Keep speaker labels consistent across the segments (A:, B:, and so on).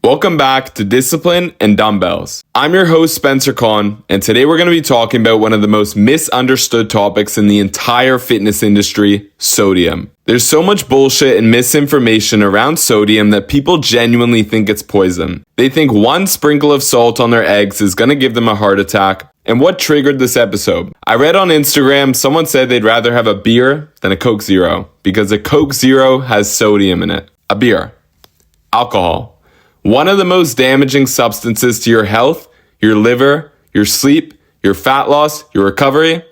A: Welcome back to Discipline and Dumbbells. I'm your host, Spencer Kahn, and today we're going to be talking about one of the most misunderstood topics in the entire fitness industry, sodium. There's so much bullshit and misinformation around sodium that people genuinely think it's poison. They think one sprinkle of salt on their eggs is going to give them a heart attack. And what triggered this episode? I read on Instagram someone said they'd rather have a beer than a Coke Zero because a Coke Zero has sodium in it. A beer. Alcohol. One of the most damaging substances to your health, your liver, your sleep, your fat loss, your recovery,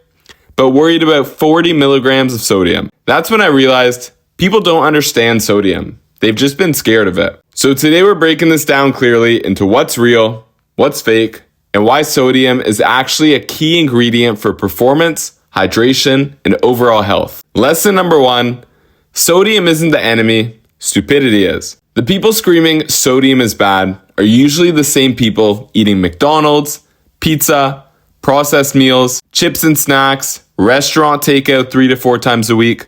A: but worried about 40 milligrams of sodium. That's when I realized people don't understand sodium. They've just been scared of it. So today we're breaking this down clearly into what's real, what's fake, and why sodium is actually a key ingredient for performance, hydration, and overall health. Lesson number 1, sodium isn't the enemy, stupidity is. The people screaming sodium is bad are usually the same people eating McDonald's, pizza, processed meals, chips and snacks, restaurant takeout 3 to 4 times a week.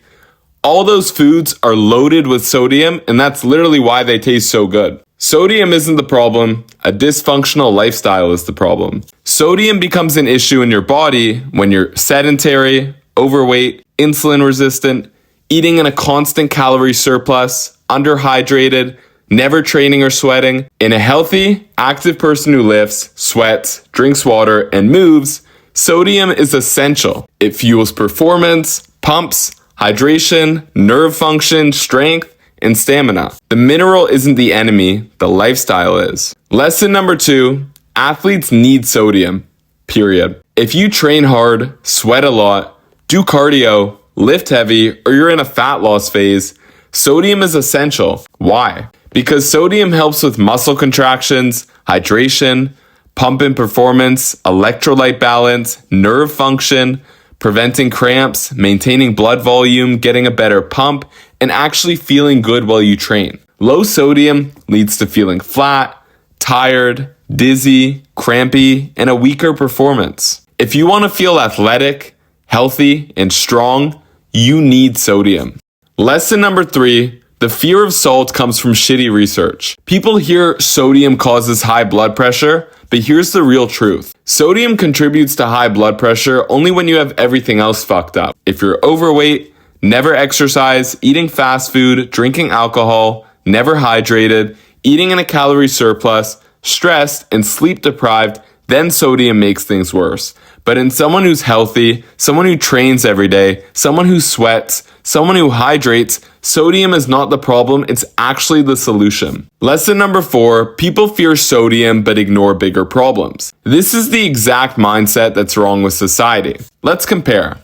A: All those foods are loaded with sodium, and that's literally why they taste so good. Sodium isn't the problem, a dysfunctional lifestyle is the problem. Sodium becomes an issue in your body when you're sedentary, overweight, insulin resistant, eating in a constant calorie surplus, underhydrated, never training or sweating. In a healthy, active person who lifts, sweats, drinks water, and moves, sodium is essential. It fuels performance, pumps, hydration, nerve function, strength, and stamina. The mineral isn't the enemy, the lifestyle is. Lesson number 2, athletes need sodium, period. If you train hard, sweat a lot, do cardio, lift heavy, or you're in a fat loss phase, sodium is essential. Why? Because sodium helps with muscle contractions, hydration, pump and performance, electrolyte balance, nerve function, preventing cramps, maintaining blood volume, getting a better pump, and actually feeling good while you train. Low sodium leads to feeling flat, tired, dizzy, crampy, and a weaker performance. If you want to feel athletic, healthy, and strong, you need sodium. Lesson number 3, the fear of salt comes from shitty research. People hear sodium causes high blood pressure, but here's the real truth. Sodium contributes to high blood pressure only when you have everything else fucked up. If you're overweight, never exercise, eating fast food, drinking alcohol, never hydrated, eating in a calorie surplus, stressed, and sleep deprived, then sodium makes things worse. But in someone who's healthy, someone who trains every day, someone who sweats, someone who hydrates, sodium is not the problem, it's actually the solution. Lesson number 4, people fear sodium but ignore bigger problems. This is the exact mindset that's wrong with society. Let's compare.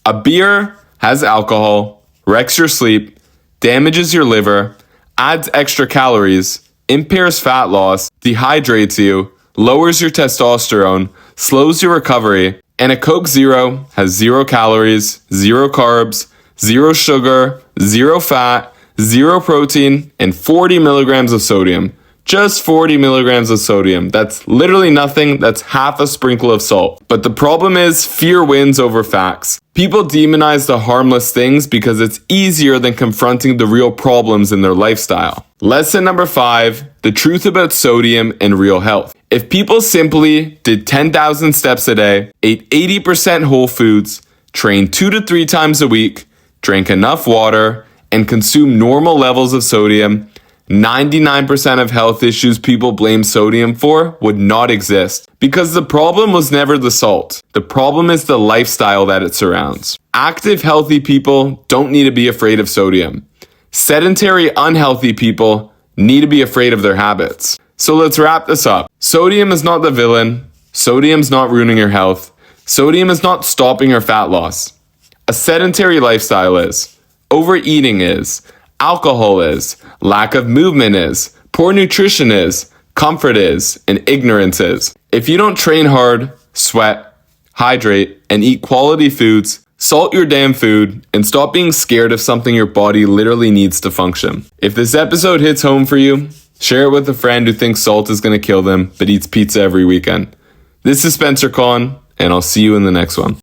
A: A beer has alcohol, wrecks your sleep, damages your liver, adds extra calories, impairs fat loss, dehydrates you, lowers your testosterone, slows your recovery, and a Coke Zero has 0 calories, 0 carbs, 0 sugar, 0 fat, 0 protein, and 40 milligrams of sodium. Just 40 milligrams of sodium. That's literally nothing. That's half a sprinkle of salt. But the problem is fear wins over facts. People demonize the harmless things because it's easier than confronting the real problems in their lifestyle. Lesson number 5, the truth about sodium and real health. If people simply did 10,000 steps a day, ate 80% whole foods, trained 2 to 3 times a week, drank enough water, and consumed normal levels of sodium, 99% of health issues people blame sodium for would not exist. Because the problem was never the salt. The problem is the lifestyle that it surrounds. Active, healthy people don't need to be afraid of sodium. Sedentary, unhealthy people need to be afraid of their habits. So let's wrap this up. Sodium is not the villain. Sodium's not ruining your health. Sodium is not stopping your fat loss. A sedentary lifestyle is. Overeating is. Alcohol is. Lack of movement is. Poor nutrition is. Comfort is. And ignorance is. If you don't train hard, sweat, hydrate, and eat quality foods, salt your damn food, and stop being scared of something your body literally needs to function. If this episode hits home for you, share it with a friend who thinks salt is going to kill them but eats pizza every weekend. This is Spencer Kahn, and I'll see you in the next one.